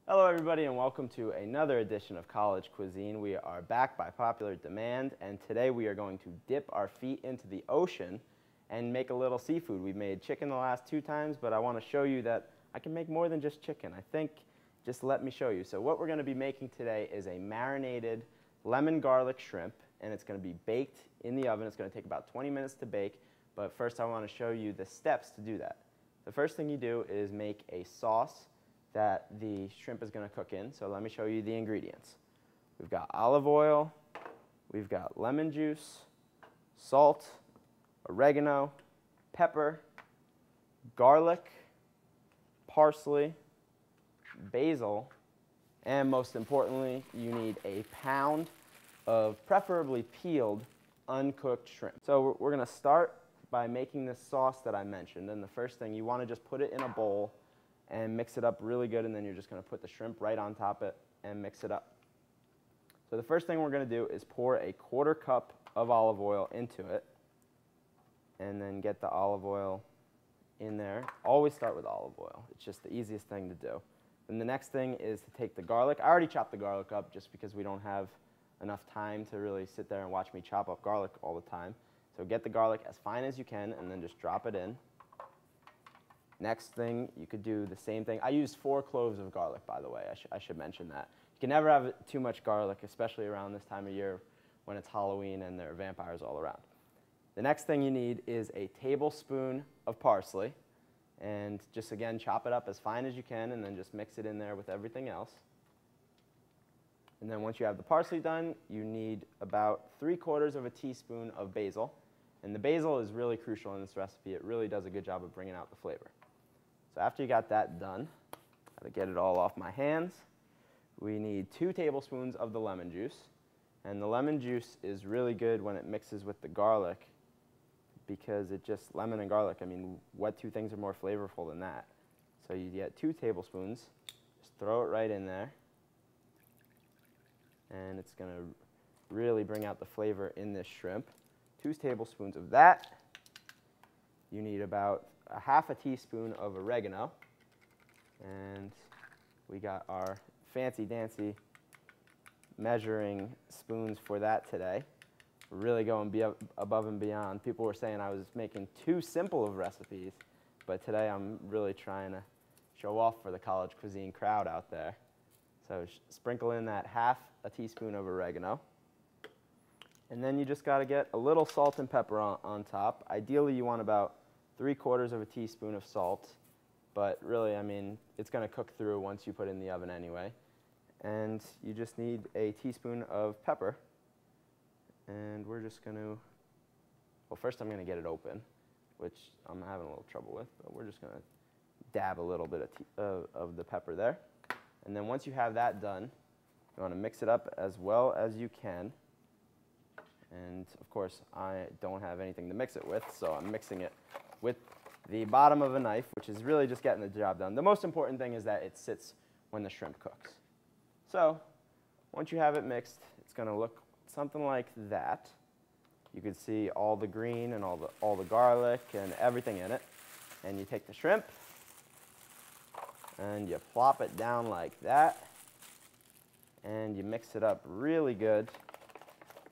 Hello everybody and welcome to another edition of College Cuisine. We are back by popular demand and today we are going to dip our feet into the ocean and make a little seafood. We've made chicken the last 2 times, but I want to show you that I can make more than just chicken. I think just let me show you. So what we're going to be making today is a marinated lemon garlic shrimp, and it's going to be baked in the oven. It's going to take about 20 minutes to bake, but first I want to show you the steps to do that. The first thing you do is make a sauce that the shrimp is going to cook in. So let me show you the ingredients. We've got olive oil, we've got lemon juice, salt, oregano, pepper, garlic, parsley, basil, and most importantly, you need a pound of preferably peeled, uncooked shrimp. So we're going to start by making this sauce that I mentioned. And the first thing, you want to just put it in a bowl and mix it up really good, and then you're just going to put the shrimp right on top of it and mix it up. So the first thing we're going to do is pour a 1/4 cup of olive oil into it, and then get the olive oil in there. Always start with olive oil. It's just the easiest thing to do. And the next thing is to take the garlic. I already chopped the garlic up just because we don't have enough time to really sit there and watch me chop up garlic all the time. So get the garlic as fine as you can and then just drop it in. Next thing, you could do the same thing. I used 4 cloves of garlic, by the way. I should mention that. You can never have too much garlic, especially around this time of year when it's Halloween and there are vampires all around. The next thing you need is a tablespoon of parsley. And just, again, chop it up as fine as you can and then just mix it in there with everything else. And then once you have the parsley done, you need about 3/4 of a teaspoon of basil. And the basil is really crucial in this recipe. It really does a good job of bringing out the flavor. So after you got that done, gotta get it all off my hands, we need 2 tablespoons of the lemon juice. And the lemon juice is really good when it mixes with the garlic because it just, lemon and garlic, I mean, what 2 things are more flavorful than that? So you get 2 tablespoons, just throw it right in there, and it's gonna really bring out the flavor in this shrimp. 2 tablespoons of that. You need about 1/2 teaspoon of oregano. And we got our fancy dancy measuring spoons for that today. We're really going above and beyond. People were saying I was making too simple of recipes, but today I'm really trying to show off for the College Cuisine crowd out there. So sprinkle in that 1/2 teaspoon of oregano. And then you just got to get a little salt and pepper on top. Ideally, you want about 3/4 of a teaspoon of salt, but really, I mean, it's going to cook through once you put it in the oven anyway. And you just need a teaspoon of pepper. And we're just going to, well, first I'm going to get it open, which I'm having a little trouble with, but we're just going to dab a little bit of the pepper there. And then once you have that done, you want to mix it up as well as you can. And of course, I don't have anything to mix it with, so I'm mixing it with the bottom of a knife, which is really just getting the job done. The most important thing is that it sits when the shrimp cooks. So once you have it mixed, it's going to look something like that. You can see all the green and all the garlic and everything in it. And you take the shrimp and you plop it down like that, and you mix it up really good.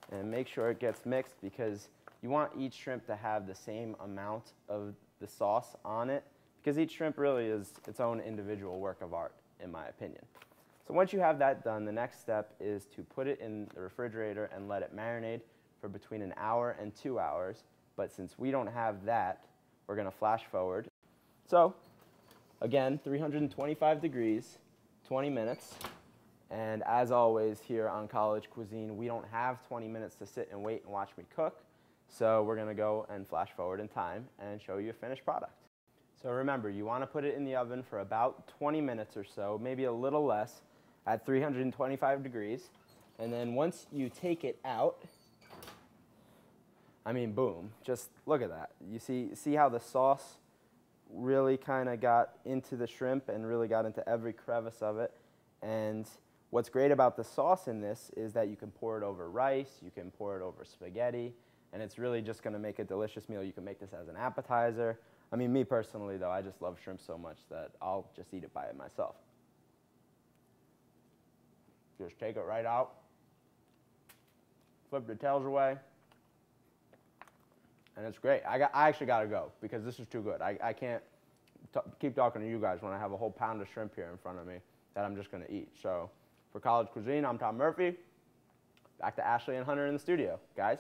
And make sure it gets mixed because you want each shrimp to have the same amount of the sauce on it, because each shrimp really is its own individual work of art, in my opinion. So once you have that done, the next step is to put it in the refrigerator and let it marinate for between 1 hour and 2 hours. But since we don't have that, we're going to flash forward. So again, 325 degrees, 20 minutes. And as always here on College Cuisine, we don't have 20 minutes to sit and wait and watch me cook. So we're going to go and flash forward in time and show you a finished product. So remember, you want to put it in the oven for about 20 minutes or so, maybe a little less, at 325 degrees. And then once you take it out, I mean, boom, just look at that. You see how the sauce really kind of got into the shrimp and really got into every crevice of it. And what's great about the sauce in this is that you can pour it over rice, you can pour it over spaghetti, and it's really just going to make a delicious meal. You can make this as an appetizer. I mean, me personally, though, I just love shrimp so much that I'll just eat it by it myself. Just take it right out, flip the tails away, and it's great. I actually got to go because this is too good. I can't keep talking to you guys when I have a whole pound of shrimp here in front of me that I'm just going to eat. So for College Cuisine, I'm Tom Murphy. Back to Ashley and Hunter in the studio. Guys?